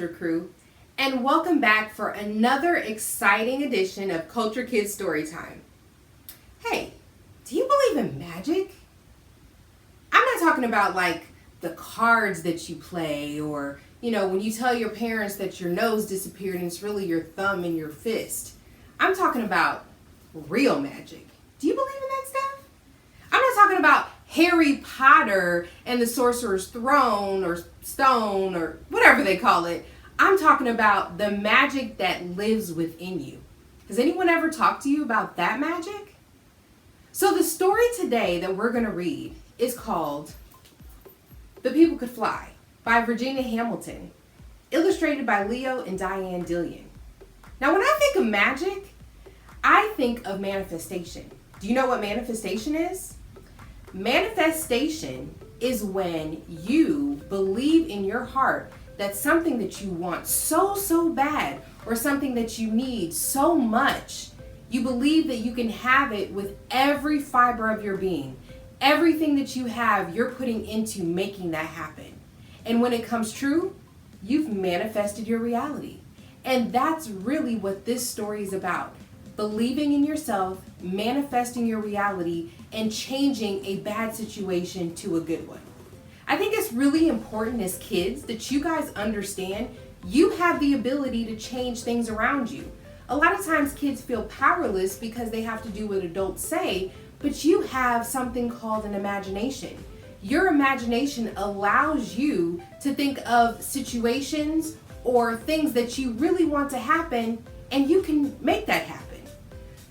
Culture Crew, and welcome back for another exciting edition of Culture Kids Storytime. Hey, do you believe in magic? I'm not talking about like the cards that you play or, when you tell your parents that your nose disappeared and it's really your thumb and your fist. I'm talking about real magic. Do you believe in that stuff? I'm not talking about Harry Potter and the Sorcerer's Throne or Stone or whatever they call it. I'm talking about the magic that lives within you. Has anyone ever talked to you about that magic? So the story today that we're going to read is called The People Could Fly by Virginia Hamilton, illustrated by Leo and Diane Dillon. Now when I think of magic, I think of manifestation. Do you know what manifestation is? Manifestation is when you believe in your heart that something that you want so bad or something that you need so much, you believe that you can have it with every fiber of your being. Everything that you have, you're putting into making that happen. And when it comes true, you've manifested your reality. And that's really what this story is about. Believing in yourself, manifesting your reality, and changing a bad situation to a good one. I think it's really important as kids that you guys understand you have the ability to change things around you. A lot of times kids feel powerless because they have to do what adults say, but you have something called an imagination. Your imagination allows you to think of situations or things that you really want to happen, and you can make that happen.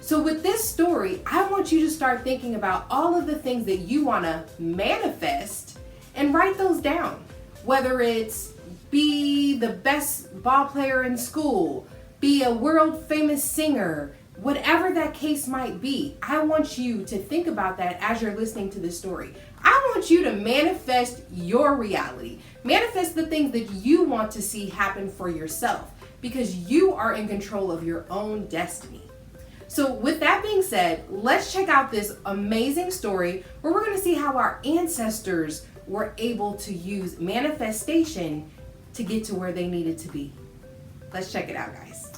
So with this story, I want you to start thinking about all of the things that you want to manifest and write those down. Whether it's be the best ball player in school, be a world famous singer, whatever that case might be, I want you to think about that as you're listening to this story. I want you to manifest your reality. Manifest the things that you want to see happen for yourself because you are in control of your own destiny. So with that being said, let's check out this amazing story where we're going to see how our ancestors were able to use manifestation to get to where they needed to be. Let's check it out, guys.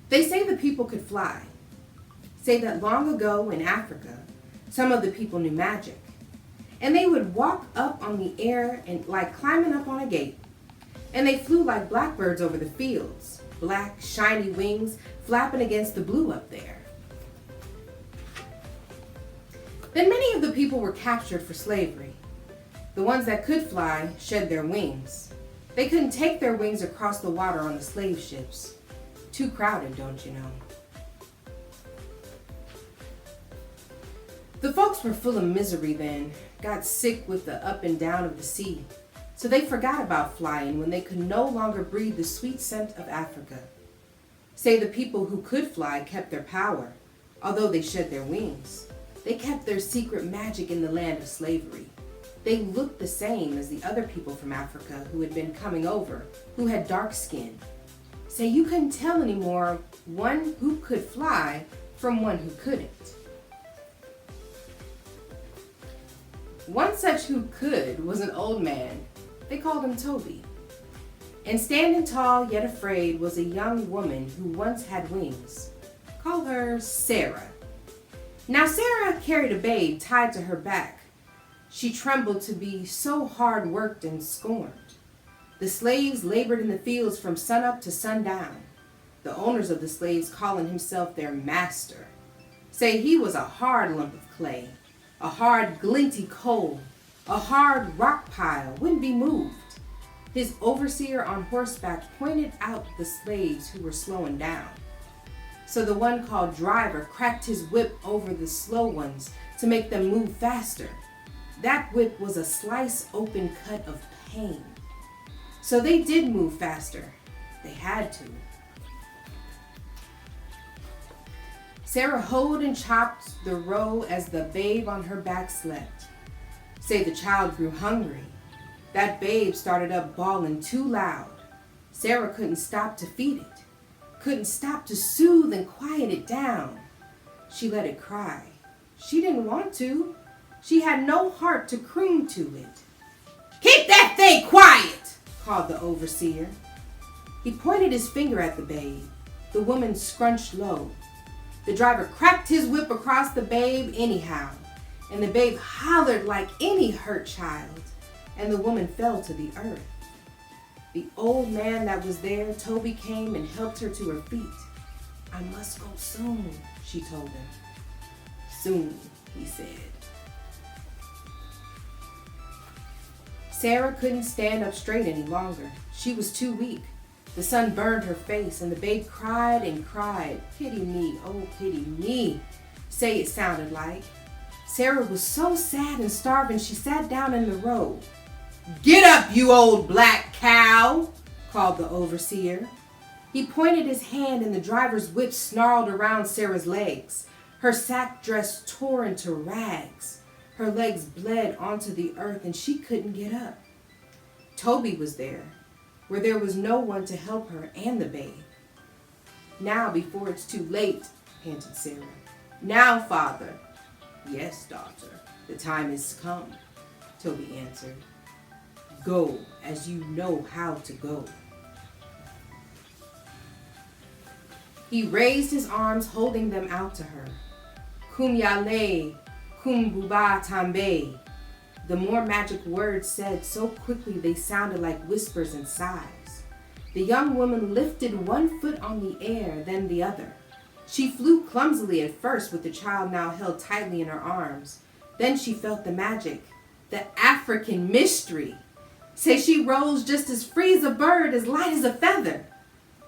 They say the people could fly. Say that long ago in Africa, some of the people knew magic. And they would walk up on the air and like climbing up on a gate. And they flew like blackbirds over the fields, black, shiny wings flapping against the blue up there. Then many of the people were captured for slavery. The ones that could fly shed their wings. They couldn't take their wings across the water on the slave ships. Too crowded, don't you know? The folks were full of misery then, got sick with the up and down of the sea. So they forgot about flying when they could no longer breathe the sweet scent of Africa. Say the people who could fly kept their power, although they shed their wings. They kept their secret magic in the land of slavery. They looked the same as the other people from Africa who had been coming over, who had dark skin. Say you couldn't tell anymore one who could fly from one who couldn't. One such who could was an old man. They called him Toby. And standing tall yet afraid was a young woman who once had wings. Call her Sarah. Now Sarah carried a babe tied to her back. She trembled to be so hard worked and scorned. The slaves labored in the fields from sunup to sundown. The owners of the slaves calling himself their master. Say he was a hard lump of clay, a hard glinty coal, a hard rock pile, wouldn't be moved. His overseer on horseback pointed out the slaves who were slowing down. So the one called driver cracked his whip over the slow ones to make them move faster. That whip was a slice open cut of pain. So they did move faster. They had to. Sarah hoed and chopped the row as the babe on her back slept. Say the child grew hungry. That babe started up bawling too loud. Sarah couldn't stop to feed it, couldn't stop to soothe and quiet it down. She let it cry. She didn't want to. She had no heart to croon to it. "Keep that thing quiet," called the overseer. He pointed his finger at the babe. The woman scrunched low. The driver cracked his whip across the babe anyhow, and the babe hollered like any hurt child, and the woman fell to the earth. The old man that was there, Toby, came and helped her to her feet. "I must go soon," she told him. "Soon," he said. Sarah couldn't stand up straight any longer. She was too weak. The sun burned her face, and the babe cried and cried. "Pity me, oh pity me," say it sounded like. Sarah was so sad and starving she sat down in the road. "Get up, you old black cow," called the overseer. He pointed his hand and the driver's whip snarled around Sarah's legs. Her sack dress tore into rags. Her legs bled onto the earth and she couldn't get up. Toby was there, where there was no one to help her and the babe. "Now, before it's too late," panted Sarah. "Now, father." "Yes, daughter, the time is come," Toby answered. "Go as you know how to go." He raised his arms, holding them out to her. "Kum yale, kum buba tambe." The more magic words said so quickly they sounded like whispers and sighs. The young woman lifted one foot on the air, then the other. She flew clumsily at first with the child now held tightly in her arms. Then she felt the magic, the African mystery. Say she rose just as free as a bird, as light as a feather.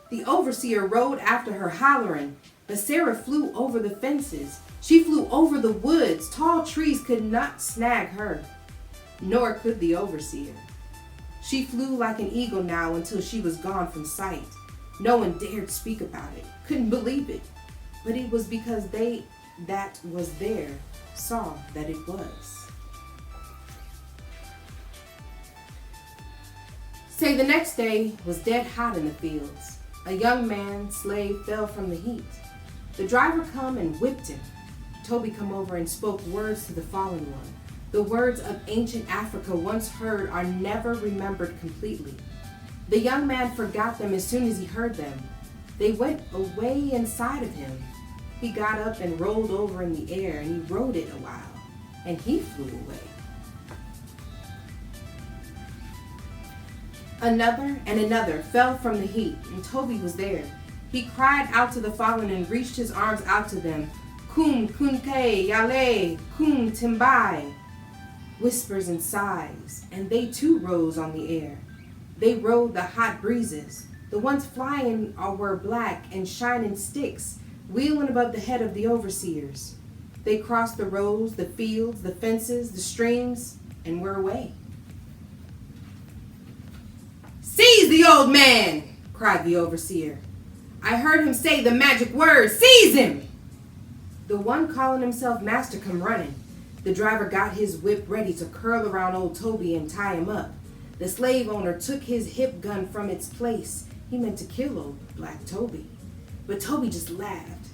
The overseer rode after her hollering, but Sarah flew over the fences. She flew over the woods. Tall trees could not snag her, nor could the overseer. She flew like an eagle now until she was gone from sight. No one dared speak about it, couldn't believe it, but it was because they that was there saw that it was. Say the next day was dead hot in the fields. A young man, slave, fell from the heat. The driver come and whipped him. Toby come over and spoke words to the fallen one. The words of ancient Africa once heard are never remembered completely. The young man forgot them as soon as he heard them. They went away inside of him. He got up and rolled over in the air, and he rode it a while, and he flew away. Another and another fell from the heat, and Toby was there. He cried out to the fallen and reached his arms out to them. "Kum kunke yale, kum timbai." Whispers and sighs, and they too rose on the air. They rode the hot breezes. The ones flying were black and shining sticks, wheeling above the head of the overseers. They crossed the roads, the fields, the fences, the streams, and were away. "Seize the old man!" cried the overseer. "I heard him say the magic word. Seize him!" The one calling himself master come running. The driver got his whip ready to curl around old Toby and tie him up. The slave owner took his hip gun from its place. He meant to kill old black Toby. But Toby just laughed.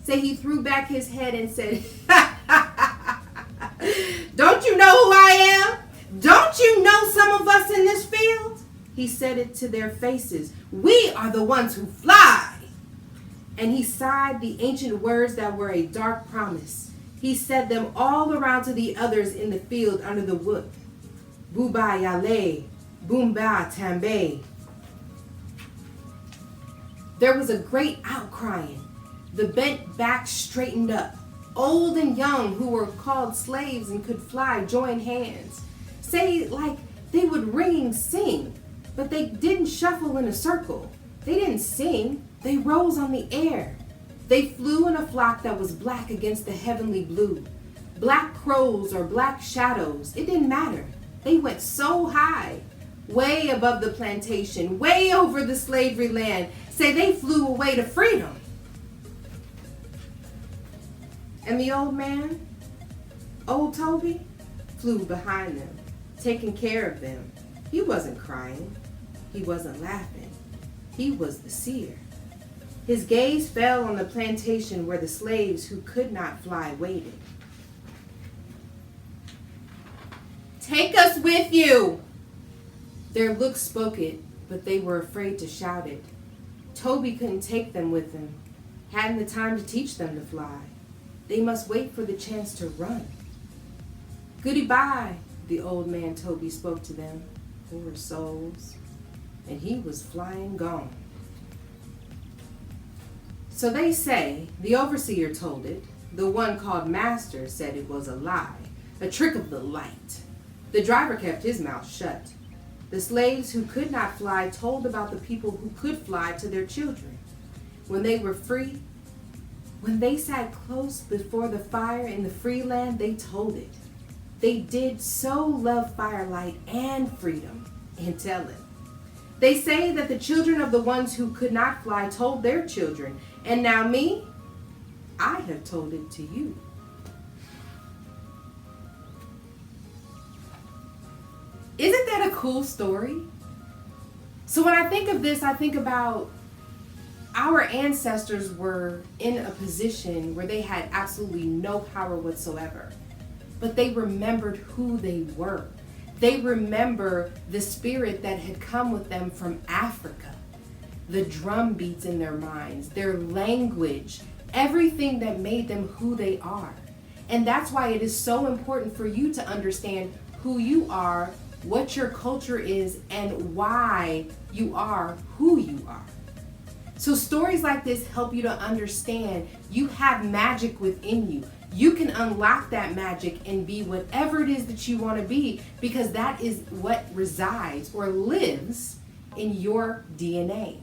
Say he threw back his head and said, "Don't you know who I am? Don't you know some of us in this field?" He said it to their faces. "We are the ones who fly." And he sighed the ancient words that were a dark promise. He said them all around to the others in the field under the wood. "Buba yale, boomba tambe." There was a great outcrying. The bent backs straightened up. Old and young who were called slaves and could fly joined hands. Say like they would ring sing, but they didn't shuffle in a circle. They didn't sing. They rose on the air. They flew in a flock that was black against the heavenly blue. Black crows or black shadows, it didn't matter. They went so high, way above the plantation, way over the slavery land. Say they flew away to freedom. And the old man, old Toby, flew behind them, taking care of them. He wasn't crying. He wasn't laughing. He was the seer. His gaze fell on the plantation where the slaves who could not fly waited. Take us with you! Their looks spoke it, but they were afraid to shout it. Toby couldn't take them with him, hadn't the time to teach them to fly. They must wait for the chance to run. Goodbye, the old man Toby spoke to them, poor souls, and he was flying gone. So they say, the overseer told it, the one called Master said it was a lie, a trick of the light. The driver kept his mouth shut. The slaves who could not fly told about the people who could fly to their children. When they were free, when they sat close before the fire in the free land, they told it. They did so love firelight and freedom, and tell it. They say that the children of the ones who could not fly told their children, and now me, I have told it to you. Isn't that a cool story? So when I think of this, I think about our ancestors were in a position where they had absolutely no power whatsoever, but they remembered who they were. They remember the spirit that had come with them from Africa, the drum beats in their minds, their language, everything that made them who they are. And that's why it is so important for you to understand who you are, what your culture is, and why you are who you are. So stories like this help you to understand you have magic within you. You can unlock that magic and be whatever it is that you want to be, because that is what resides or lives in your DNA.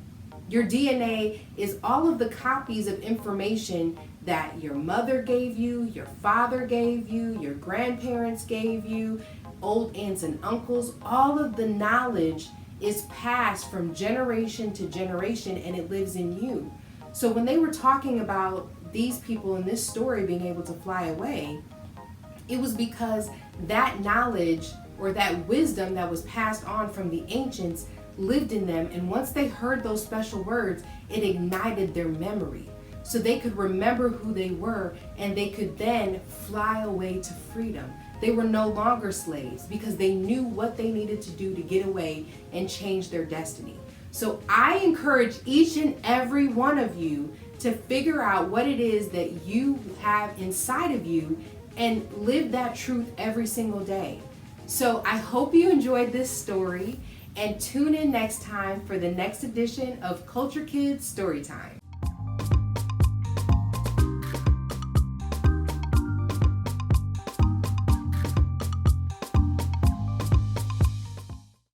Your DNA is all of the copies of information that your mother gave you, your father gave you, your grandparents gave you, old aunts and uncles. All of the knowledge is passed from generation to generation, and it lives in you. So when they were talking about these people in this story being able to fly away, it was because that knowledge or that wisdom that was passed on from the ancients lived in them, and once they heard those special words, it ignited their memory. So they could remember who they were, and they could then fly away to freedom. They were no longer slaves because they knew what they needed to do to get away and change their destiny. So I encourage each and every one of you to figure out what it is that you have inside of you and live that truth every single day. So I hope you enjoyed this story, and tune in next time for the next edition of Kulture Kids Storytime.